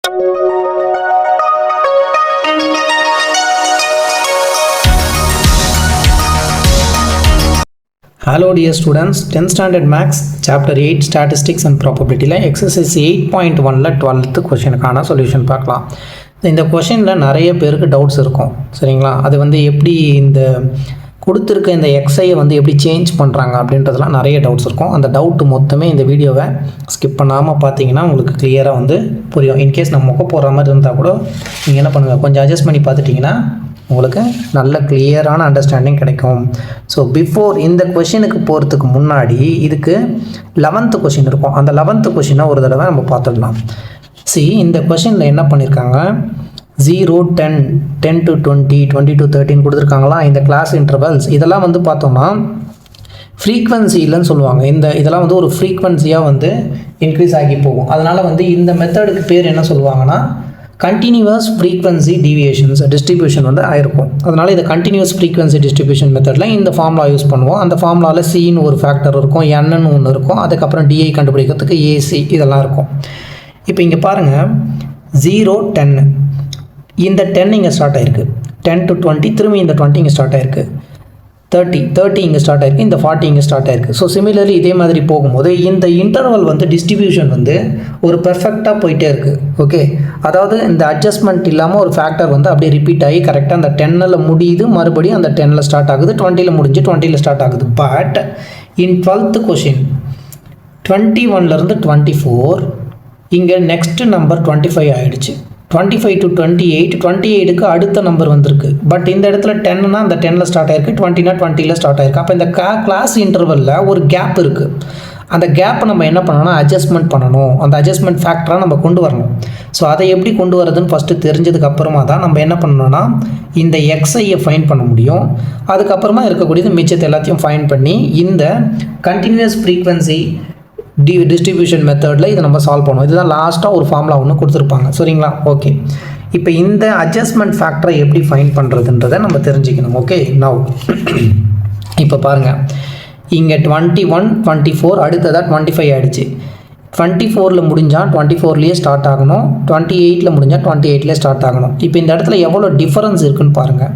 Hello dear students, 10th standard maths chapter 8 statistics and probability la exercise 8.1 la 12th question கான solution பார்க்கலாம். இந்த क्वेश्चनல நிறைய பேருக்கு doubts இருக்கும் சரிங்களா? அது வந்து எப்படி இந்த கொடுத்திருக்க இந்த xi வந்து எப்படி சேஞ்ச் பண்றாங்க அப்படின்றதெல்லாம் நிறைய டவுட்ஸ் இருக்கும். அந்த டவுட் மொத்தமே இந்த வீடியோவை ஸ்கிப் பண்ணாம பாத்தீங்கன்னா உங்களுக்கு கிளியரா வந்து புரியும். இன் கேஸ் நம்ம மொக்க போற மாதிரி இருந்தா கூட நீங்க என்ன பண்ணுங்க, கொஞ்சம் அட்ஜஸ்ட் பண்ணி பார்த்துட்டீங்கன்னா உங்களுக்கு நல்ல கிளியரான அண்டர்ஸ்டாண்டிங் கிடைக்கும். ஸோ பிஃபோர் இந்த கொஷினுக்கு போகிறதுக்கு முன்னாடி இதுக்கு 11th கொஷின் இருக்கும். அந்த 11th கொஷினை ஒரு தடவை நம்ம பார்த்துடலாம். இந்த கொஷினில் என்ன பண்ணியிருக்காங்க, 0, 10, 10 to 20, 20 to 13 கொடுத்துருக்காங்களா. இந்த கிளாஸ் இன்டர்வல்ஸ் இதெல்லாம் வந்து பார்த்தோம்னா ஃப்ரீக்வன்சி இல்லைன்னு சொல்லுவாங்க. இதெல்லாம் வந்து ஒரு ஃப்ரீக்வன்சியாக வந்து இன்க்ரீஸ் ஆகி போகும். அதனால் வந்து இந்த மெத்தடுக்கு பேர் என்ன சொல்லுவாங்கன்னா கண்டினியூவஸ் ஃப்ரீக்வன்சி டீவியேஷன்ஸ் டிஸ்ட்ரிபியூஷன் வந்து ஆயிருக்கும். அதனால் இதை கண்டினியூஸ் ஃப்ரீக்வன்சி டிஸ்ட்ரிபியூஷன் மெத்தடில் இந்த ஃபார்முலா யூஸ் பண்ணுவோம். அந்த ஃபார்முலாவில் சின்னு ஒரு ஃபேக்டர் இருக்கும், என்னன்னு ஒன்று இருக்கும், அதுக்கப்புறம் டிஐ கண்டுபிடிக்கிறதுக்கு ஏசி இதெல்லாம் இருக்கும். இப்போ இங்கே பாருங்கள், 0, 10 இந்த 10 இங்கே ஸ்டார்ட் ஆகிருக்கு, 10 to 20 திரும்பி இந்த 20 இங்கே ஸ்டார்ட் ஆகிருக்கு, 30 இங்கே ஸ்டார்ட் ஆகிருக்கு, இந்த 40 இங்கே ஸ்டார்ட் ஆகிருக்கு. ஸோ சிமிலர்லி இதே மாதிரி போகும்போது இந்த இன்டர்வல் வந்து டிஸ்ட்ரிபியூஷன் வந்து ஒரு பெர்ஃபெக்டாக போயிட்டே இருக்குது. ஓகே, அதாவது இந்த அட்ஜஸ்ட்மெண்ட் இல்லாமல் ஒரு ஃபேக்டர் வந்து அப்படியே ரிப்பீட் ஆகி கரெக்டாக அந்த 10ல் முடியுது, மறுபடியும் அந்த 10ல் ஸ்டார்ட் ஆகுது, 20ல் முடிஞ்சு 20ல் ஸ்டார்ட் ஆகுது. பட் இன் 12th கொஷின் 21லேருந்து 24 இங்கே நெக்ஸ்ட் நம்பர் 25 ஆகிடுச்சு. 25 to 28, 28க்கு அடுத்த நம்பர் வந்திருக்கு. பட் இந்த இடத்துல 10னா அந்த 10ல் ஸ்டார்ட் ஆகிருக்கு, 20னா 20ல் ஸ்டார்ட் ஆகிருக்கு. அப்போ இந்த கிளாஸ் இன்டர்வலில் ஒரு கேப் இருக்குது. அந்த கேப்பை நம்ம என்ன பண்ணணும்னா அட்ஜஸ்ட்மெண்ட் பண்ணணும், அந்த அட்ஜஸ்ட்மெண்ட் ஃபேக்டராக நம்ம கொண்டு வரணும். ஸோ அதை எப்படி கொண்டு வரதுன்னு ஃபஸ்ட்டு தெரிஞ்சதுக்கு அப்புறமா தான் நம்ம என்ன பண்ணணும்னா இந்த எக்ஸ்ஐயை ஃபைன் பண்ண முடியும். அதுக்கப்புறமா இருக்கக்கூடியது மிச்சத்தை எல்லாத்தையும் ஃபைன் பண்ணி இந்த கண்டினியூஸ் ஃப்ரீக்வன்சி டிஸ்ட்ரிபியூஷன் மெத்தடில் இதை நம்ம சால்வ் பண்ணுவோம். இதுதான் லாஸ்ட்டாக ஒரு ஃபார்முலா ஒன்று கொடுத்துருப்பாங்க சரிங்களா? ஓகே, இப்போ இந்த அட்ஜஸ்ட்மெண்ட் ஃபேக்டரை எப்படி ஃபைன் பண்ணுறதுன்றதை நம்ம தெரிஞ்சுக்கணும். ஓகே, நவ் இப்போ பாருங்கள், இங்கே 21, 24 அடுத்ததாக 25 ஆகிடுச்சு. 24ல் முடிஞ்சால் 24லேயே ஸ்டார்ட் ஆகணும், 28ல் முடிஞ்சால் 28லேயே ஸ்டார்ட் ஆகணும். இப்போ இந்த இடத்துல எவ்வளோ டிஃபரன்ஸ் இருக்குன்னு பாருங்கள்.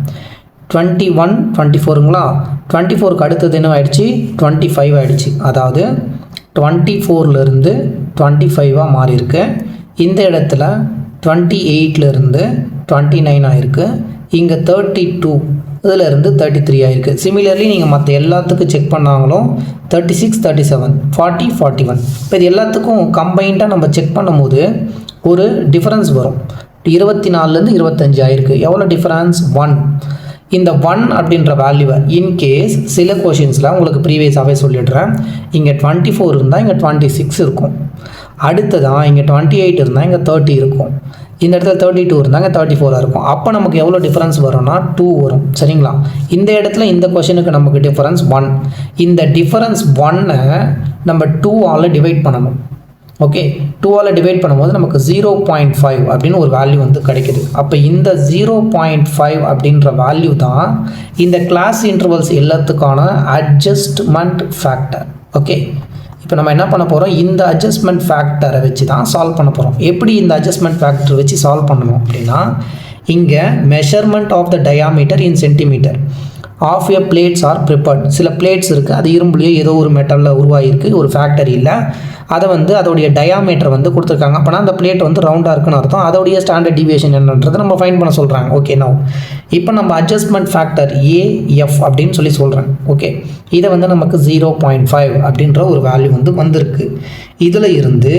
21, 24ங்களா, 24க்கு அடுத்தது என்ன ஆகிடுச்சு, 25 ஆகிடுச்சு. அதாவது 24லேருந்து 25 மாறி இருக்கு. இந்த இடத்துல 28லேருந்து 29 ஆகிருக்கு. இங்கே 32 இதிலேருந்து 33 ஆகிருக்கு. சிமிலர்லி நீங்கள் மற்ற எல்லாத்துக்கும் செக் பண்ணாங்களும் 36, 37, 40, 41 இப்போ இது எல்லாத்துக்கும் கம்பைண்டாக நம்ம செக் பண்ணும்போது ஒரு டிஃபரன்ஸ் வரும். 24லேருந்து 25 ஆகிருக்கு. எவ்வளோ டிஃபரன்ஸ்? 1. இந்த 1 அப்படின்ற வேல்யூவை இன்கேஸ் சில கொஷின்ஸில் உங்களுக்கு ப்ரீவியஸாகவே சொல்லிடுறேன், இங்கே 24 இருந்தால் இங்கே 26 இருக்கும். அடுத்ததான் இங்கே 28 இருந்தால் இங்கே 30 இருக்கும். இந்த இடத்துல 32 இருந்தால் இங்கே 34 இருக்கும். அப்போ நமக்கு எவ்வளோ டிஃபரன்ஸ் வரும்னா 2 வரும் சரிங்களா? இந்த இடத்துல இந்த கொஷினுக்கு நமக்கு டிஃபரன்ஸ் 1. இந்த டிஃபரன்ஸ் 1ஐ நம்ம 2ஆல் டிவைட் பண்ணணும். ஓகே, 2ஆல் டிவைட் பண்ணும்போது நமக்கு 0.5 அப்படின்னு ஒரு வேல்யூ வந்து கிடைக்குது. அப்போ இந்த 0.5 அப்படின்ற வேல்யூ தான் இந்த கிளாஸ் இன்டர்வல்ஸ் எல்லாத்துக்கான அட்ஜஸ்ட்மெண்ட் ஃபேக்டர். ஓகே, இப்போ நம்ம என்ன பண்ண போகிறோம், இந்த அட்ஜஸ்ட்மெண்ட் ஃபேக்டரை வச்சு தான் சால்வ் பண்ண போகிறோம். எப்படி இந்த அட்ஜஸ்ட்மெண்ட் ஃபேக்டர் வச்சு சால்வ் பண்ணணும் அப்படின்னா, இங்கே measurement of the diameter in centimeter of a plates are prepared. சில பிளேட்ஸ் இருக்குது, அது இரும்புலையோ ஏதோ ஒரு மெட்டலில் உருவாகிருக்கு, ஒரு ஃபேக்டரி இல்லை. அதை வந்து அதோடைய டயாமீட்டர் வந்து கொடுத்துருக்காங்க. அப்போனா அந்த பிளேட் வந்து ரவுண்டாக இருக்குன்னு அர்த்தம். அதோடைய ஸ்டாண்டர்ட் டிவியேஷன் என்னன்றதை நம்ம ஃபைன் பண்ண சொல்கிறாங்க. ஓகே, நவ் இப்போ நம்ம அட்ஜஸ்ட்மெண்ட் ஃபேக்டர் ஏஎஃப் அப்படின்னு சொல்லி சொல்கிறேன். ஓகே, இதை வந்து நமக்கு 0.5 அப்படின்ற ஒரு வேல்யூ வந்து வந்திருக்கு. இதில் இருந்து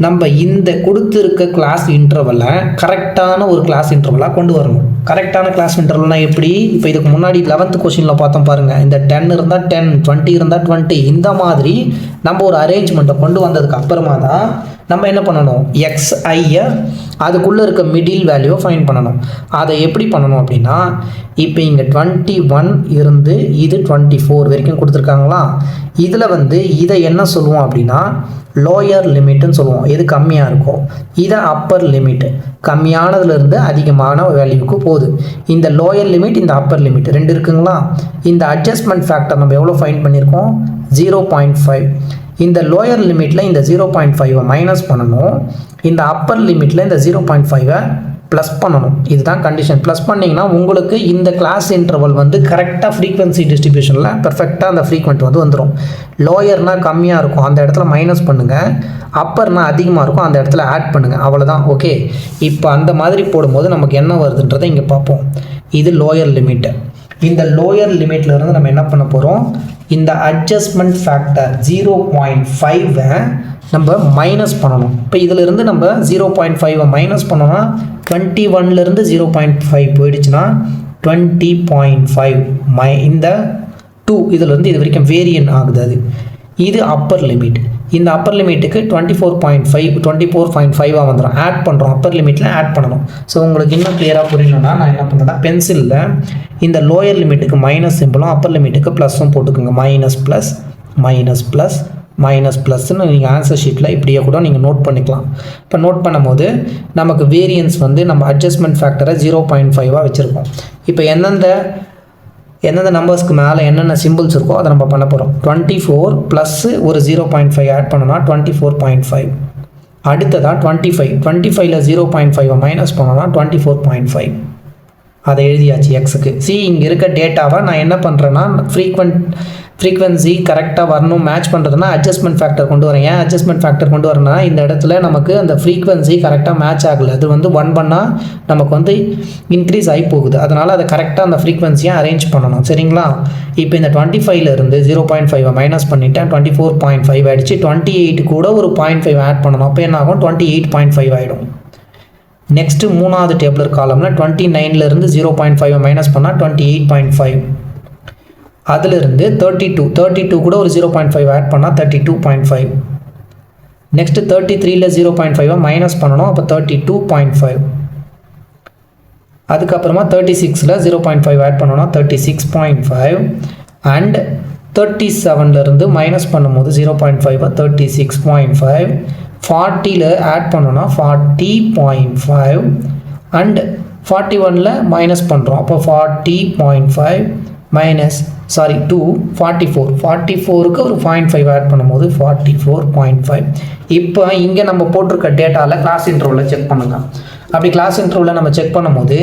நம்ம இந்த கொடுத்துருக்க கிளாஸ் இன்டர்வலை கரெக்டான ஒரு கிளாஸ் இன்டர்வலாக கொண்டு வரணும். கரெக்டான கிளாஸ் இன்டர்வல்னால் எப்படி? இப்போ இதுக்கு முன்னாடி 11th கொஷினில் பார்த்தோம் பாருங்கள், இந்த 10 இருந்தால் 10, 20 இருந்தால் 20 இந்த மாதிரி நம்ம ஒரு அரேஞ்ச்மெண்ட்டை கொண்டு வந்ததுக்கு அப்புறமா தான் நம்ம என்ன பண்ணணும், எக்ஸ்ஐயை அதுக்குள்ளே இருக்க மிடில் வேல்யூவை ஃபைன் பண்ணணும். அதை எப்படி பண்ணணும் அப்படின்னா, இப்போ இங்கே 21 இருந்து இது 24 வரைக்கும் கொடுத்துருக்காங்களா, இதில் வந்து இதை என்ன சொல்லுவோம் அப்படின்னா லோயர் லிமிட்னு சொல்லுவோம். எது கம்மியாக இருக்கோ இதை அப்பர் லிமிட், கம்மியானதுலேருந்து அதிகமான வேல்யூக்கு போகுது. இந்த லோயர் லிமிட், இந்த அப்பர் லிமிட் ரெண்டு இருக்குங்களா. இந்த அட்ஜஸ்ட்மெண்ட் ஃபேக்டர் நம்ம எவ்வளோ ஃபைன் பண்ணியிருக்கோம், 0.5. இந்த லோயர் லிமிட்டில் இந்த 0.5 மைனஸ் பண்ணணும், இந்த அப்பர் லிமிட்டில் இந்த 0.5 ப்ளஸ் பண்ணணும். இதுதான் கண்டிஷன். ப்ளஸ் பண்ணிங்கன்னா உங்களுக்கு இந்த கிளாஸ் இன்டர்வல் வந்து கரெக்டாக ஃப்ரீக்வன்சி டிஸ்ட்ரிபியூஷனில் பெர்ஃபெக்டாக அந்த ஃப்ரீக்வெண்ட் வந்து வந்துடும். லோயர்னால் கம்மியாக இருக்கும், அந்த இடத்துல மைனஸ் பண்ணுங்கள். அப்பர்னால் அதிகமாக இருக்கும், அந்த இடத்துல ஆட் பண்ணுங்கள். அவ்வளோதான். ஓகே, இப்போ அந்த மாதிரி போடும்போது நமக்கு என்ன வருதுன்றதை இங்கே பார்ப்போம். இது லோயர் லிமிட்டு. இந்த லோயர் லிமிட்லேருந்து நம்ம என்ன பண்ண போகிறோம், இந்த அட்ஜஸ்ட்மெண்ட் ஃபேக்டர் 0.5 நம்ம மைனஸ் பண்ணணும். இப்போ இதிலிருந்து நம்ம 0.5 மைனஸ் பண்ணோம்னா 21லேருந்து 0.5 போயிடுச்சுன்னா 20.5 இந்த 2 இதிலிருந்து இது வரைக்கும் வேரியன் ஆகுது. அது இது அப்பர் லிமிட். இந்த அப்பர் லிமிட்டுக்கு 24.5 வந்துடும். ஆட் பண்ணுறோம், அப்பர் லிமிட்டில் ஆட் பண்ணணும். ஸோ உங்களுக்கு இன்னும் கிளியராக புரியணும்னா நான் என்ன பண்ணுறேன்னா பென்சிலில் இந்த லோயர் லிமிட்டுக்கு மைனஸ் சிம்பிளும் அப்பர் லிமிட்டுக்கு ப்ளஸ்ஸும் போட்டுக்கோங்க. Minus plus minus plus minus ப்ளஸ்ன்னு நீங்கள் ஆன்சர் ஷீட்டில் இப்படியே கூட நீங்கள் நோட் பண்ணிக்கலாம். இப்போ நோட் பண்ணும்போது நமக்கு வேரியன்ஸ் வந்து நம்ம அட்ஜஸ்ட்மெண்ட் ஃபேக்டரை 0.5 வச்சுருக்கோம். இப்போ எந்தெந்த நம்பர்ஸ்க்கு மேலே என்னென்ன சிம்பிள்ஸ் இருக்கோ அதை நம்ம பண்ண போகிறோம். 24 ப்ளஸ் ஒரு 0.5 ஆட் பண்ணோன்னா 24.5. அடுத்ததாக 25ல் 0.5 மைனஸ் பண்ணோன்னா 24.5. அதை எழுதியாச்சு எக்ஸுக்கு. இங்கே இருக்க டேட்டாவை நான் என்ன பண்ணுறேன்னா ஃப்ரீக்வன்சி கரெக்டாக வரணும், மேட்ச் பண்ணுறதுனா அட்ஜஸ்ட்மெண்ட் ஃபேக்டர் கொண்டு வரேன். ஏன் அட்ஜஸ்ட்மெண்ட் ஃபேக்டர் கொண்டு வரேன்னா இந்த இடத்துல நமக்கு அந்த ஃப்ரீக்வன்சி கரெக்டாக மேட்ச் ஆகலை. அது வந்து 1 பண்ணால் நமக்கு வந்து இன்க்ரீஸ் ஆகி போகுது. அதனால் அதை கரெக்டாக அந்த ஃப்ரீக்வன்சியை அரேஞ்ச் பண்ணணும். சரிங்களா? இப்போ இந்த 25லேருந்து 0.5 மைனஸ் பண்ணிவிட்டேன், 24.5 ஆகிடுச்சு. 28 கூட ஒரு 0.5 ஆட் பண்ணணும். அப்போ என்ன ஆகும், 28.5 ஆகிடும். நெக்ஸ்ட்டு மூணாவது டேபிளர் காலமில் 29லேருந்து 0.5 மைனஸ் பண்ணால் 28.5. அதிலிருந்து 32 கூட ஒரு 0.5 ஆட் பண்ணால் 32.5. நெக்ஸ்ட்டு 33ல் 0.5 மைனஸ் பண்ணணும், அப்போ 32.5. அதுக்கப்புறமா 36ல் 0.5 ஆட் பண்ணோன்னா 36.5. அண்ட் 37லேருந்து மைனஸ் பண்ணும்போது 0.5 36.5. 40ல் ஆட் பண்ணோன்னா 40.5. அண்ட் 41ல் மைனஸ் பண்ணுறோம், அப்போ 40.5 மைனஸ் 44க்கு ஒரு 0.5 ஆட் பண்ணும்போது 44.5. இப்போ இங்கே நம்ம போட்டிருக்க டேட்டாவில் கிளாஸ் இன்டர்வலில் செக் பண்ணுங்க. அப்படி கிளாஸ் இன்டர்வலில் நம்ம செக் பண்ணும்போது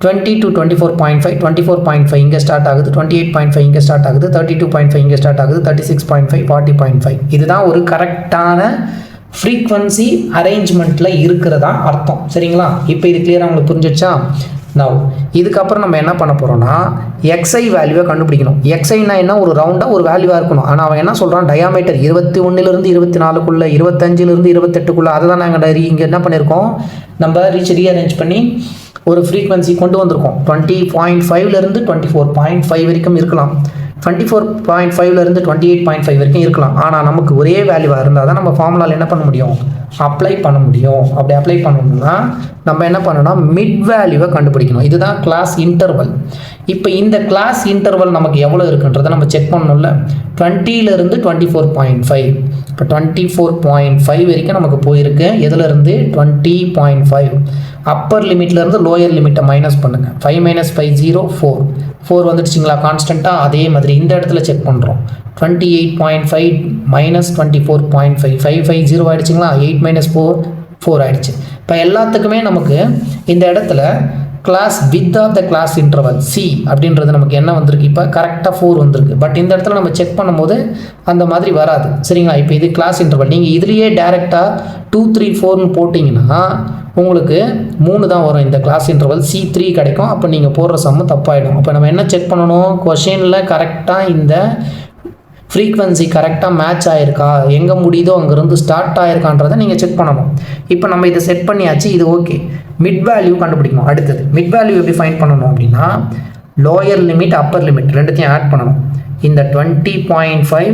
20 to 24.5, 24.5 இங்கே ஸ்டார்ட் ஆகுது, 28.5 இங்கே ஸ்டார்ட் ஆகுது, 32.5 இங்கே ஸ்டார்ட் ஆகுது, 36.5, 40.5. இதுதான் ஒரு கரெக்டான ஃப்ரீக்வன்சி அரேஞ்ச்மெண்ட்டில் இருக்கிறதா அர்த்தம். சரிங்களா? இப்போ இது கிளியராக உங்களுக்கு புரிஞ்சிடுச்சா? நவ் இதுக்கப்புறம் நம்ம என்ன பண்ண போகிறோம்னா எக்ஸ்ஐ வேல்யூவை கண்டுபிடிக்கணும். எக்ஸ்ஐனா என்ன, ஒரு ரவுண்டாக ஒரு வேல்யூவாக இருக்கணும். ஆனால் அவன் என்ன சொல்கிறான், டயாமீட்டர் 21லேருந்து 24க்குள்ளே, 25லேருந்து 28க்குள்ளே. அதை தான் நாங்கள் இங்கே என்ன பண்ணியிருக்கோம், நம்ம ரீஅரேஞ்ச் பண்ணி ஒரு ஃப்ரீக்வன்சி கொண்டு வந்திருக்கோம். 20.5லேருந்து 24.5 வரைக்கும் இருக்கலாம், 24.5லேருந்து 28.5 வரைக்கும் இருக்கலாம். ஆனால் நமக்கு ஒரே வேல்யூவாக இருந்தால் தான் நம்ம ஃபார்முலாவில் என்ன பண்ண முடியும், அப்ளை பண்ண முடியும். அப்படி அப்ளை பண்ணணும்னா நம்ம என்ன பண்ணணும்னா மிட் வேல்யூவை கண்டுபிடிக்கணும். இதுதான் கிளாஸ் இன்டர்வல். இப்போ இந்த கிளாஸ் இன்டர்வல் நமக்கு எவ்வளோ இருக்குன்றதை நம்ம செக் பண்ணணும்ல. 20லேருந்து 24.5. இப்போ 24.5 வரைக்கும் நமக்கு போயிருக்கு. எதுலேருந்து, 20.5. அப்பர் லிமிட்லேருந்து லோயர் லிமிட்டை மைனஸ் பண்ணுங்கள். 5 - 5 0 4 வந்துடுச்சிங்களா கான்ஸ்டண்ட்டாக. அதே மாதிரி இந்த இடத்துல செக் பண்ணுறோம். 28.5 மைனஸ் 24.5, 5 0 ஆகிடுச்சிங்களா. 8 - 4 ஆகிடுச்சு. இப்போ எல்லாத்துக்குமே நமக்கு இந்த இடத்துல class width of the class interval C அப்படின்றது நமக்கு என்ன வந்திருக்கு, இப்போ கரெக்டாக 4 வந்திருக்கு. பட் இந்த இடத்துல நம்ம செக் பண்ணும்போது அந்த மாதிரி வராது. சரிங்களா? இப்போ இது கிளாஸ் இன்டர்வல். நீங்கள் இதுலேயே டேரெக்டாக 2 3 4ன்னு போட்டிங்கன்னா உங்களுக்கு 3 தான் வரும். இந்த கிளாஸ் இன்டர்வல் C3 கிடைக்கும். அப்போ நீங்கள் போடுற சம்மு தப்பாயிடும். அப்போ நம்ம என்ன செக் பண்ணணும், கொஷினில் கரெக்டாக இந்த ஃப்ரீக்வன்சி கரெக்டாக மேட்ச் ஆகிருக்கா, எங்கே முடியுதோ அங்கேருந்து ஸ்டார்ட் ஆகிருக்கான்றதை நீங்கள் செக் பண்ணணும். இப்போ நம்ம இதை செட் பண்ணியாச்சு, இது ஓகே. மிட் வேல்யூ கண்டுபிடிக்கணும். அடுத்தது மிட் வேல்யூ எப்படி ஃபைண்ட் பண்ணணும் அப்படின்னா லோயர் லிமிட் அப்பர் லிமிட் ரெண்டுத்தையும் ஆட் பண்ணணும். இந்த 20.5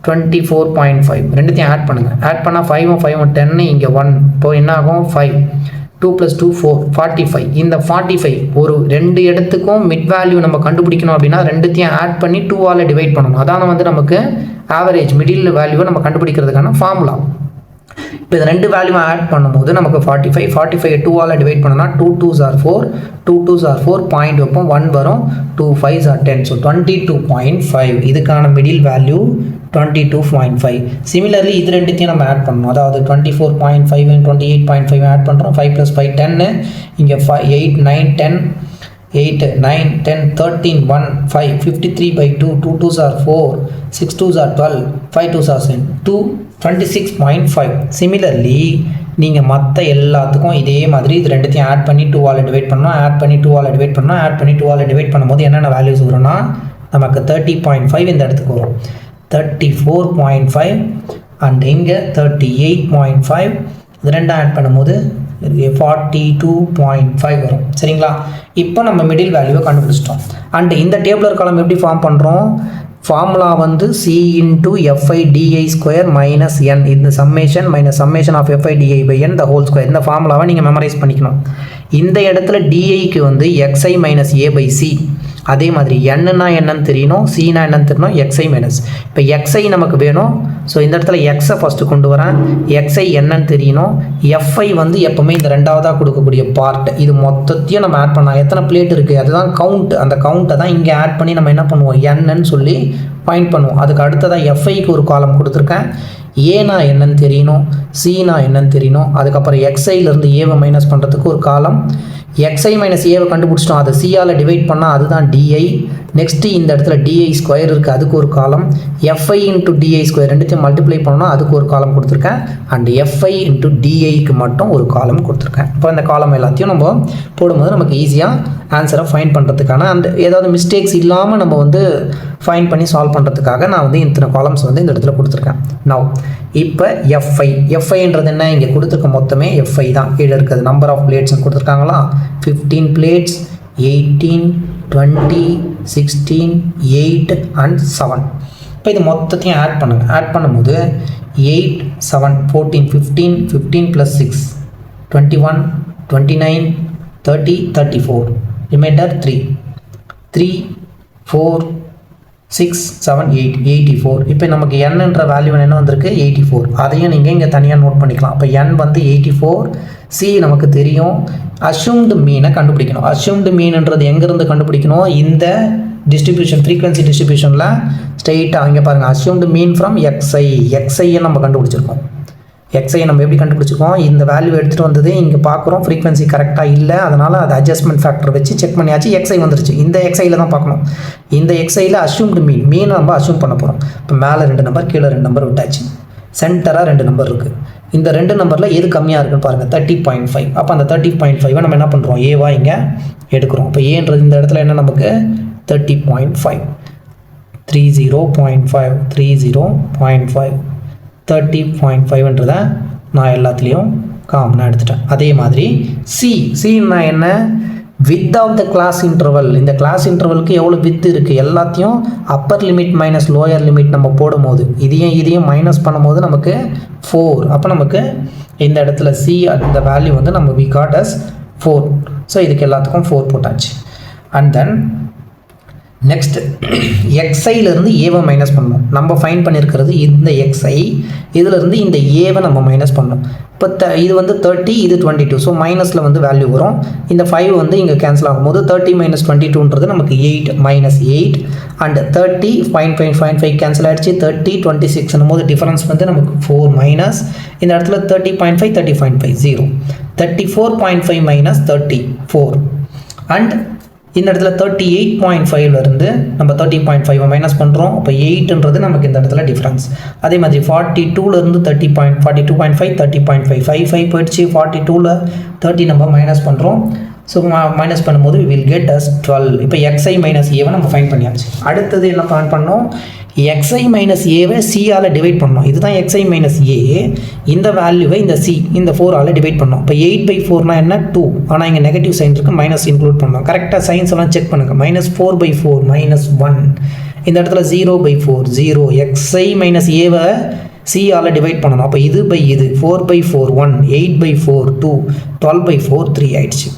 24.5 ரெண்டுத்தையும் ஆட் பண்ணுங்கள். ஆட் பண்ணால் 5 5 10, இங்கே 1. இப்போ என்ன ஆகும், 5 2 + 2 4 45. இந்த 45 ஒரு 2 இடத்துக்கும் மிட் வேல்யூ நம்ம கண்டுபிடிக்கணும் அப்படின்னா ரெண்டுத்தையும் ஆட் பண்ணி 2ஆல் டிவைட் பண்ணணும். அதான் வந்து நமக்கு ஆவரேஜ் மிடில் வேல்யூவை நம்ம கண்டுபிடிக்கிறதுக்கான ஃபார்முலா. இப்போ இது ரெண்டு வேல்யூ ஆட் பண்ணும்போது நமக்கு 45 45 2ஆல் டிவைட் பண்ணோம்னா 2 2s are 4 2 2s are 4 point வைப்போம் 1 வரும் 2 5s are 10 ஸோ 22.5 இதுக்கான மிடில் வேல்யூ 22.5. சிமிலர்லி இது ரெண்டுத்தையும் நம்ம ஆட் பண்ணணும், அதாவது 24.5 and 28.5 ஆட் பண்ணுறோம். 5 + 5 10, இங்கே 8 9 10 8 9 10 13 1 5 53/2 2 2s are 4 6 2s are 12 5 2s are 2 26.5. Similarly நீங்கள் மற்ற எல்லாத்துக்கும் இதே மாதிரி இது ரெண்டுத்தையும் ஆட் பண்ணி 2ஆல் டிவைட் பண்ணோம், ஆட் பண்ணி 2ஆல் டிவைட் பண்ணோம், ஆட் பண்ணி 2ஆல் டிவைட் பண்ணும்போது என்னென்ன வேல்யூஸ் வரும்னா நமக்கு 30.5 இந்த இடத்துக்கு வரும், 34.5 அண்ட் இங்கே 38.5. இது ரெண்டும் ஆட் பண்ணும்போது 42.5 வரும். சரிங்களா? இப்போ நம்ம மிடில் வேல்யூவை கண்டுபிடிச்சிட்டோம். அண்ட் இந்த டேபிளர் காலம் எப்படி ஃபார்ம் பண்ணுறோம்? ஃபார்முலா வந்து C × FI/DI² - n, இந்த summation minus summation of FI/DI/n the whole square. இந்த ஃபார்முலாவை நீங்கள் மெமரைஸ் பண்ணிக்கணும். இந்த இடத்துல டிஐக்கு வந்து XI - A/C, அதே மாதிரி என்னன்னா என்னன்னு தெரியணும், சீனா என்னன்னு தெரியணும், XI மைனஸ். இப்போ XI நமக்கு வேணும், ஸோ இந்த இடத்துல எக்ஸை ஃபஸ்ட்டு கொண்டு வரேன், XI என்னன்னு தெரியணும். FI வந்து எப்போவுமே இந்த ரெண்டாவதாக கொடுக்கக்கூடிய பார்ட், இது மொத்தத்தையும் நம்ம ஆட் பண்ணலாம். எத்தனை பிளேட் இருக்குது அதுதான் கவுண்ட், அந்த கவுண்ட்டை தான் இங்கே ஆட் பண்ணி நம்ம என்ன பண்ணுவோம், என்னன்னு சொல்லி பாயிண்ட் பண்ணுவோம். அதுக்கு அடுத்ததாக FIக்கு ஒரு காலம் கொடுத்துருக்கேன், ஏனா என்னன்னு தெரியணும், சீனா என்னன்னு தெரியணும். அதுக்கப்புறம் XIலேருந்து ஏவை மைனஸ் பண்ணுறதுக்கு ஒரு காலம், XI - ஏவை கண்டுபிடிச்சிட்டோம், அதை சியால் டிவைட் பண்ணால் அதுதான் DI. நெக்ஸ்ட்டு இந்த இடத்துல DI² இருக்குது, அதுக்கு ஒரு காலம். FI × DI² ரெண்டுத்தையும் மல்டிப்ளை பண்ணோன்னா அதுக்கு ஒரு காலம் கொடுத்துருக்கேன். அண்ட் FI × DIக்கு மட்டும் ஒரு காலம் கொடுத்துருக்கேன். இப்போ இந்த காலம் எல்லாத்தையும் நம்ம போடும்போது நமக்கு ஈஸியாக ஆன்சரை ஃபைண்ட் பண்ணுறதுக்கான அந்த ஏதாவது மிஸ்டேக்ஸ் இல்லாமல் நம்ம வந்து ஃபைண்ட் பண்ணி சால்வ் பண்ணுறதுக்காக நான் வந்து இத்தனை காலம்ஸ் வந்து இந்த இடத்துல கொடுத்துருக்கேன். நவ் இப்போ FIன்றது என்ன, இங்கே கொடுத்துருக்க மொத்தமே FI தான். கீழே இருக்கிறது நம்பர் ஆஃப் பிளேட்ஸ்னு கொடுத்துருக்காங்களா, 15 பிளேட்ஸ், 18 20 16 8 and 7. இப்போ இது மொத்தத்தையும் ஆட் பண்ணுங்கள். ஆட் பண்ணும்போது 8 7 14 15 15 + 6 21 29 30 34, ரிமைண்டர் 3 3 4 6 7 8 84. இப்போ நமக்கு என்னன்ற வேல்யூ என்ன வந்திருக்கு, 84. அதையும் நீங்கள் இங்கே தனியாக நோட் பண்ணிக்கலாம். அப்போ n வந்து 84, C நமக்கு தெரியும். அஷ்யூம்டு மீனை கண்டுபிடிக்கணும். அஷ்யூம்டு மீன்ன்றது எங்கேருந்து கண்டுபிடிக்கணும், இந்த டிஸ்ட்ரிபியூஷன் ஃப்ரீக்வன்சி டிஸ்ட்ரிபியூஷனில் ஸ்ட்ரெயிட்டாக இங்கே பாருங்கள், அஷ்யூம்டு மீன் ஃப்ரம் XIயை நம்ம கண்டுபிடிச்சிருக்கோம். XIயை நம்ம எப்படி கண்டுபிடிச்சிருக்கோம், இந்த வேல்யூ எடுத்துகிட்டு வந்தது இங்கே பார்க்குறோம், ஃப்ரீக்வன்சி கரெக்டாக இல்லை, அதனால் அது அட்ஜஸ்ட்மெண்ட் ஃபேக்டர் வச்சு செக் பண்ணியாச்சு, XI வந்துருச்சு. இந்த XIயில் தான் பார்க்கணும். இந்த XIயில் அஷ்யூம்டு மீன் நம்ம அஷ்யூம் பண்ண போகிறோம். இப்போ மேலே 2 நம்பர், கீழே 2 நம்பர் விட்டாச்சு. சென்டராக 2 நம்பர் இருக்குது. இந்த 2 நம்பரில் எது கம்மியாக இருக்குன்னு பாருங்கள், 30.5. அப்போ அந்த 30.5 நம்ம என்ன பண்ணுறோம், ஏவா இங்கே எடுக்கிறோம். இப்போ ஏன்றது இந்த இடத்துல என்ன, நமக்கு 30.5 30.5 30.5 30.5ன்றதை நான் எல்லாத்துலேயும் காமனாக எடுத்துட்டேன். அதே மாதிரி சின்னா என்ன, width of the class interval. இந்த கிளாஸ் இன்டர்வலுக்கு எவ்வளோ வித் இருக்குது, எல்லாத்தையும் upper limit minus lower limit நம்ம போடும்போது இதையும் மைனஸ் பண்ணும்போது நமக்கு 4. அப்போ நமக்கு இந்த இடத்துல C அந்த வேல்யூ வந்து நம்ம we got as 4. ஸோ இதுக்கு எல்லாத்துக்கும் 4 போட்டாச்சு. அண்ட் தென் நெக்ஸ்ட் XIலேருந்து ஏவை மைனஸ் பண்ணணும். நம்ம ஃபைன் பண்ணியிருக்கிறது இந்த XI, இதிலேருந்து இந்த ஏவை நம்ம மைனஸ் பண்ணணும். இப்போ இது வந்து 30, இது 22. ஸோ மைனஸில் வந்து வேல்யூ வரும். இந்த 5 வந்து இங்கே கேன்சல் ஆகும்போது 30 - 22ன்றது நமக்கு 8 -8 அண்ட் 30 5 கேன்சல் ஆகிடுச்சு. 30 26 போது டிஃபரன்ஸ் வந்து நமக்கு 4 மைனஸ் இந்த இடத்துல 30.5 30.5 0 34.5 - 34 அண்ட் இந்த இடத்துல 38.5லேருந்து நம்ம 30.5 மைனஸ் பண்ணுறோம். அப்போ 8ன்றது நமக்கு இந்த இடத்துல டிஃப்ரென்ஸ். அதே மாதிரி 42லேருந்து 42.5 30.5 5 போயிடுச்சு. 42ல் 30 நம்ம மைனஸ் பண்ணுறோம். ஸோ மைனஸ் பண்ணும்போது we will get as 12. இப்போ XI - ஏவை நம்ம ஃபைன் பண்ணியாச்சு. அடுத்தது என்ன ஃபைன் பண்ணோம், XI - ஏவை சியால் டிவைட் பண்ணோம். இதுதான் XI - ஏ. இந்த வேல்யூவை இந்த C இந்த 4ஆல் டிவைட் பண்ணோம். இப்போ 8/4 என்ன 2, ஆனால் இங்கே நெகட்டிவ் சைன் இருக்குது, மைனஸ் இன்க்ளூட் பண்ணோம். கரெக்டாக சைன்ஸ் எல்லாம் செக் பண்ணுங்கள். -4/4 -1 இந்த இடத்துல 0/4 0. XI - ஏவை சியால் டிவைட் பண்ணணும். அப்போ இது 4/4 1 8/4 2 12/4 3 ஆயிடுச்சு.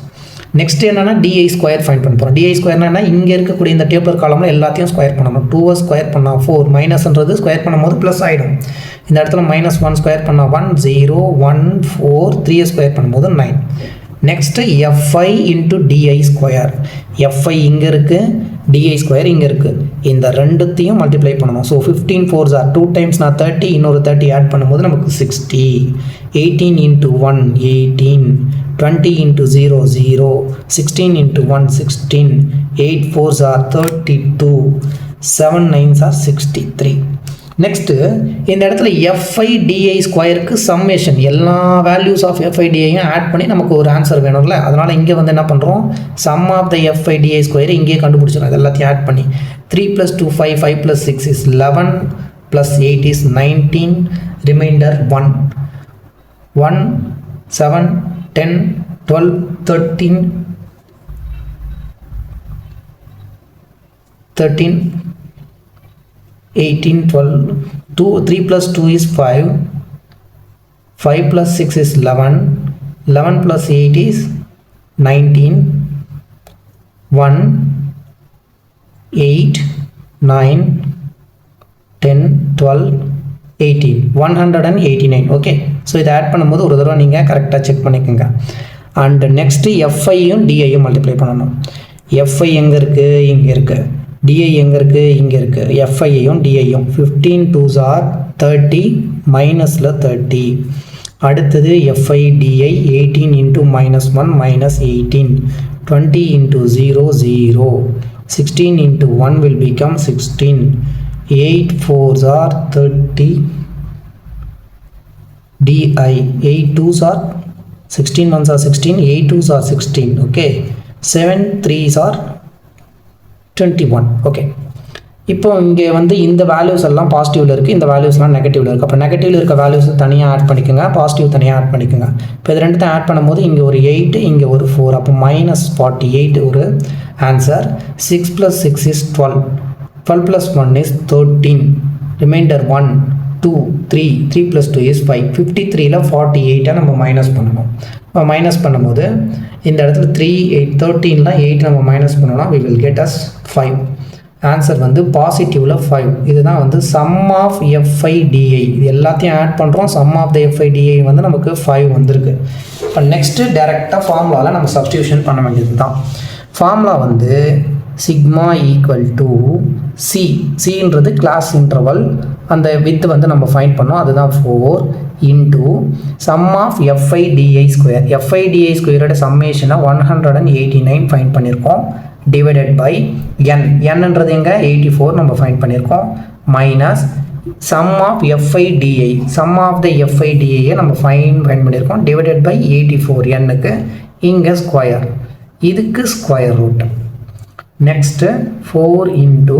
நெக்ஸ்ட் என்னன்னா DI² ஃபைண்ட் பண்ண போகிறோம். DI² என்னன்னா இங்கே இருக்கக்கூடிய இந்த டேபிளர் காலமில் எல்லாத்தையும் ஸ்கொயர் பண்ணணும். 2 ஸ்கொயர் பண்ணால் 4 மைனஸ்ன்றது ஸ்கொயர் பண்ணும்போது ப்ளஸ் ஆகிடும். இந்த இடத்துல -1 ஸ்கொயர் பண்ணால் 1 0 1 4 3 ஸ்கொயர் பண்ணும்போது 9. Next fi into DI square. fi இங்கே இருக்குது, டிஐ ஸ்கொயர் இங்கே இருக்குது. இந்த ரெண்டுத்தையும் மல்டிப்ளை பண்ணணும். ஸோ 15 4s are 2 times நான் 30, இன்னொரு 30 ஆட் பண்ணும்போது நமக்கு 60. 18 into 1 18, 20 into 0 0, 16 into 1 16, 8 4s are 32, 7 9s are 63. Next இந்த இடத்துல fi டிஐ ஸ்கொயருக்கு சம்மேஷன் எல்லா வேல்யூஸ் ஆஃப் fi டிஐயும் ஆட் பண்ணி நமக்கு ஒரு ஆன்சர் வேணும்ல. அதனால் இங்கே வந்து என்ன பண்ணுறோம், sum of the fi DI square இங்கே கண்டுபிடிச்சிடும். இது எல்லாத்தையும் ஆட் பண்ணி 3 + 2 5, 5 + 6 is 11, + 8 is 19, remainder 1 1 7 10 12 13 18 12 2 3 + 2 is 5, 5 + 6 is 11, 11 + 8 is 19, 1 8 9 10 12 18 189. Okay, so இதை ஆட் பண்ணும்போது ஒரு தடவை நீங்கள் கரெக்டாக செக் பண்ணிக்கோங்க. அண்ட் நெக்ஸ்ட்டு எஃப்ஐயும் டிஐயும் மல்டிப்ளை பண்ணணும். எஃப்ஐ எங்கே இருக்குது, இங்கே இருக்குது. டிஐ எங்கே இருக்குது, இங்கே இருக்குது. எஃப்ஐயும் டிஐயும் 15 2s are 30, மைனஸில் 30. அடுத்தது FI DI 18 into -1 -18, 20 into 0 0, 16 into 1 will become 16, 8 4s are 30. DI 8 2s are 16 1s are 16, 8 2s are 16. Okay, 7 3s are 21. Okay, இப்போ இங்கே வந்து இந்த வேல்யூஸ் எல்லாம் பாசிட்டிவில் இருக்குது, இந்த வேல்யூஸ்லாம் நெகட்டிவில் இருக்குது. அப்போ நெகட்டிவில் இருக்க வேல்யூஸ் தனியாக ஆட் பண்ணிக்கோங்க, பாசிட்டிவ் தனியாக ஆட் பண்ணிக்கோங்க. இப்போ இது ரெண்டுத்தையும் ஆட் பண்ணும்போது இங்கே ஒரு 8 இங்கே ஒரு 4, அப்போ -48 ஒரு answer. 6 + 6 is 12, 12 + 1 is 13, reminder 1 2 3, 3 + 2 is 5. 53ல் 48 நம்ம மைனஸ் பண்ணணும். நம்ம மைனஸ் பண்ணும்போது இந்த இடத்துல 3 8 13ல் 8 நம்ம மைனஸ் பண்ணோம்னா we will get us 5. Answer வந்து பாசிட்டிவில் 5. இதுதான் வந்து சம் ஆஃப் fi டிஐ. இது எல்லாத்தையும் ஆட் பண்ணுறோம். Sum of the fi DI வந்து நமக்கு 5 வந்திருக்கு. இப்போ நெக்ஸ்ட்டு டேரெக்டாக ஃபார்முலாவில் நம்ம சப்ஸ்டியூஷன் பண்ண வேண்டியது தான். ஃபார்முலா வந்து சிக்மா ஈக்குவல் டு சின்றது கிளாஸ் இன்டர்வல், அந்த வித் வந்து நம்ம ஃபைண்ட் பண்ணோம், அதுதான் 4 into sum of fi DI square. fi d i ஸ்கொயரோட சம்மேஷனை 189 ஃபைண்ட் பண்ணியிருக்கோம், டிவைடட் பை என்னன்றது எங்கே 84 நம்ம ஃபைண்ட் பண்ணியிருக்கோம், minus sum of fi d i, sum of the fi டிஐயை நம்ம ஃபைண்ட் பண்ணியிருக்கோம், டிவைடட் பை 84 என்னுக்கு, இங்கே ஸ்கொயர், இதுக்கு square root. Next 4 into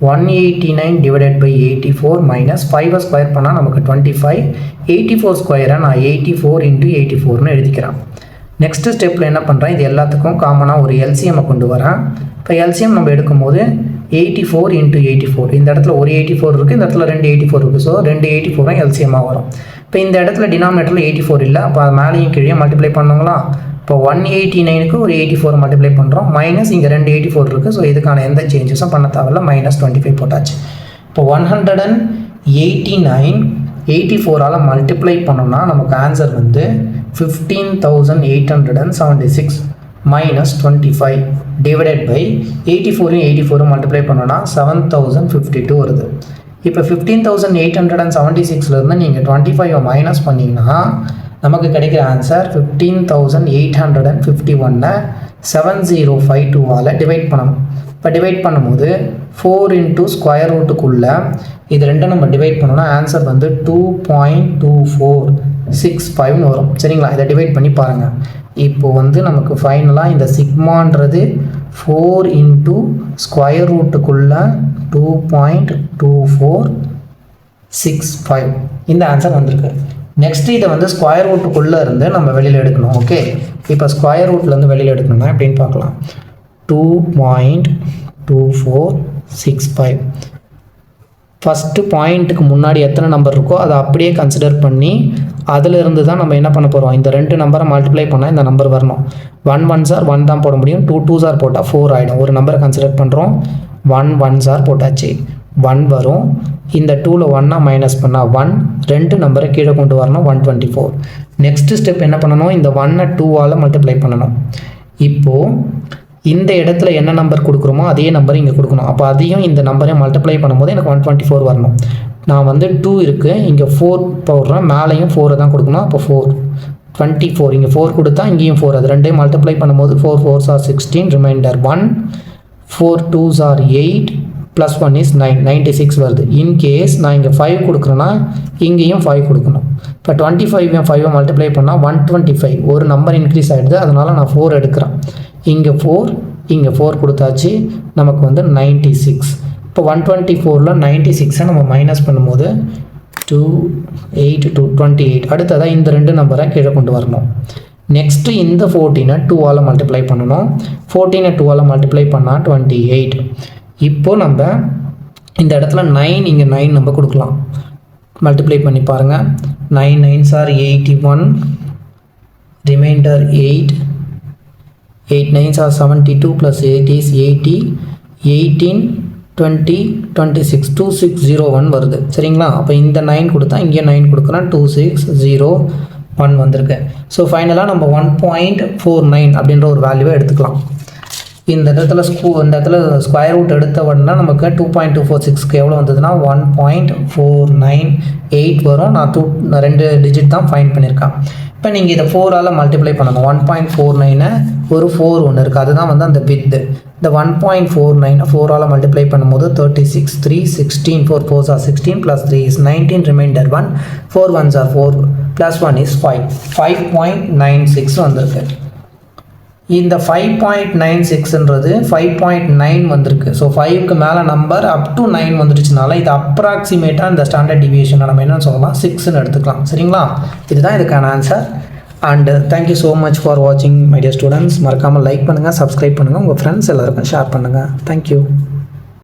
189 divided by 84 minus 5 square பண்ணால் நமக்கு 25, 84 ஸ்கொயரை நான் 84 இன்டூ 84னு எழுதிக்கிறேன். நெக்ஸ்ட்டு ஸ்டெப்பில் என்ன பண்ணுறேன், இது எல்லாத்துக்கும் காமனாக ஒரு எல்சிஎம்மை கொண்டு வரேன். இப்போ எல்சிஎம் நம்ம எடுக்கும்போது 84 இன்டூ 84, இந்த இடத்துல ஒரு 84 இருக்குது, இந்த இடத்துல 2 84 இருக்குது. ஸோ 2 84 எல்சிஎம்மாக வரும். இப்போ இந்த இடத்துல டினாமினேட்டரில் 84 இல்லை, அப்போ அது மேலேயும் கீழே மல்டிப்ளை பண்ணுங்களா. இப்போ 189க்கு ஒரு 84 மல்டிப்ளை பண்ணுறோம், மைனஸ் இங்கே 2 84 இருக்குது. ஸோ இதுக்கான எந்த சேஞ்சஸும் பண்ண தேவையில்ல, -25 போட்டாச்சு. இப்போ 189 84ஆல் மல்டிப்ளை பண்ணோம்னா நமக்கு ஆன்சர் வந்து 15,876 மைனஸ் 25 டிவைடட் பை 84 மல்டிப்ளை பண்ணோன்னா 7,052 வருது. இப்போ 15,876லேருந்து நீங்கள் 25 மைனஸ் பண்ணிங்கன்னா நமக்கு கிடைக்கிற ஆன்சர் 15,851 7052ஆல் டிவைட் பண்ணணும். இப்போ டிவைட் பண்ணும்போது 4 இன்ட்டு ஸ்கொயர் ரூட்டுக்குள்ளே இது ரெண்டும் நம்ம டிவைட் பண்ணோன்னா ஆன்சர் வந்து 2.2465 வரும். சரிங்களா, இதை டிவைட் பண்ணி பாருங்கள். இப்போது வந்து நமக்கு ஃபைனலாக இந்த சிக்மான்றது 4 இன்ட்டு ஸ்கொயர் ரூட்டுக்குள்ளே 2.2465 இந்த ஆன்சர் வந்திருக்கு. நெக்ஸ்ட் இதை வந்து ஸ்கொயர் ரூட்டுக்குள்ளே இருந்து நம்ம வெளியில் எடுக்கணும். ஓகே, இப்போ ஸ்கொயர் ரூட்லேருந்து வெளியில் எடுக்கணும்னா எப்படின்னு பார்க்கலாம். 2.2465 ஃபஸ்ட்டு பாயிண்ட்டுக்கு முன்னாடி எத்தனை நம்பர் இருக்கோ அதை அப்படியே கன்சிடர் பண்ணி அதிலிருந்து தான் நம்ம என்ன பண்ண போகிறோம், இந்த 2 நம்பரை மல்டிப்ளை பண்ணால் இந்த நம்பர் வரணும். 1 1s are 1 தான் போட முடியும், 2 2s are போட்டால் 4 ஆகிடும். ஒரு நம்பரை கன்சிடர் பண்ணுறோம், 1 1s are போட்டாச்சு. 1 வரும். இந்த 2ல் 1 மைனஸ் பண்ணால் 1, 2 நம்பரை கீழே கொண்டு வரணும் 124. நெக்ஸ்ட் ஸ்டெப் என்ன பண்ணணும், இந்த 1 2ஆல் மல்டிப்ளை பண்ணணும். இப்போது இந்த இடத்துல என்ன நம்பர் கொடுக்குறோமோ அதே நம்பர் இங்கே கொடுக்கணும். அப்போ அதையும் இந்த நம்பரையும் மல்டிப்ளை பண்ணும்போது எனக்கு 124 வரணும். நான் வந்து 2 இருக்குது, இங்கே 4 போடுறேன், மேலேயும் 4 தான் கொடுக்கணும். அப்போ 4 24, இங்கே 4 கொடுத்தா இங்கேயும் 4, அது ரெண்டையும் மல்டிப்ளை பண்ணும்போது 4 4s are 16, remainder 1, 4 2s are 8, plus 1 is 9, 96 வருது. இன்கேஸ் நான் இங்கே 5 கொடுக்குறேன்னா இங்கேயும் 5 கொடுக்கணும். இப்போ 25 5 மல்டிப்ளை பண்ணால் 125, ஒரு நம்பர் இன்க்ரீஸ் ஆகிடுது, அதனால் நான் 4 எடுக்கிறேன். இங்கே 4 இங்கே 4 கொடுத்தாச்சு, நமக்கு வந்து 96. இப்போ 124ல் 96 நம்ம மைனஸ் பண்ணும்போது 2 8 2 28. அடுத்ததாக இந்த 2 நம்பரை கீழே கொண்டு வரணும். நெக்ஸ்ட்டு இந்த 14 2ஆல் மல்டிப்ளை பண்ணணும். 14 2ஆல் மல்டிப்ளை பண்ணால் 28. இப்போது நம்ம இந்த இடத்துல 9, இங்கே 9 நம்ம கொடுக்கலாம். மல்டிப்ளை பண்ணி பாருங்கள். 9 9s are 81, remainder 8, 8 9s are 72, plus 8 is 80, 18 20 26, 2601 வருது. சரிங்களா? அப்போ இந்த 9 கொடுத்தா இங்கே 9 கொடுக்குறேன், 2601 வந்திருக்கு. ஸோ ஃபைனலாக நம்ம 1.49 அப்படின்ற ஒரு வேல்யூவை எடுத்துக்கலாம். இந்த இடத்துல ஸ்கொயர் ரூட் எடுத்த உடனே நமக்கு 2.246க்கு எவ்வளோ வந்ததுன்னா 1.498 வரும். நான் 2 டிஜிட் தான் ஃபைண்ட் பண்ணியிருக்கேன். இப்போ நீங்கள் இதை 4ஆல் மல்டிப்ளை பண்ணணும். 1.49 ஒரு 4 ஒன்று இருக்குது, அதுதான் வந்து அந்த வித்து. இந்த 1.49 4ஆல் மல்டிப்ளை பண்ணும்போது 36 3 16, 4 4s are 16, plus 3 is 19, remainder 1, 4 1s are 4, plus 1 is 5, 5.96 வந்திருக்கு. இந்த 5.96ன்றது 5.9 வந்திருக்கு. ஸோ 5க்கு மேலே நம்பர் அப் டு 9 வந்துடுச்சுனால இது அப்ராக்சிமேட்டாக இந்த ஸ்டாண்டர்ட் டிவியேஷனை நம்ம என்னன்னு சொல்லலாம், 6ன்னு எடுத்துக்கலாம். சரிங்களா? இதுதான் இதுக்கான answer. And thank you so much for வாட்சிங் மை டியர் ஸ்டூடெண்ட்ஸ். மறக்காமல் லைக் பண்ணுங்கள், சப்ஸ்கிரைப் பண்ணுங்கள், உங்கள் ஃப்ரெண்ட்ஸ் எல்லாருக்கும் ஷேர் பண்ணுங்கள். தேங்க்யூ.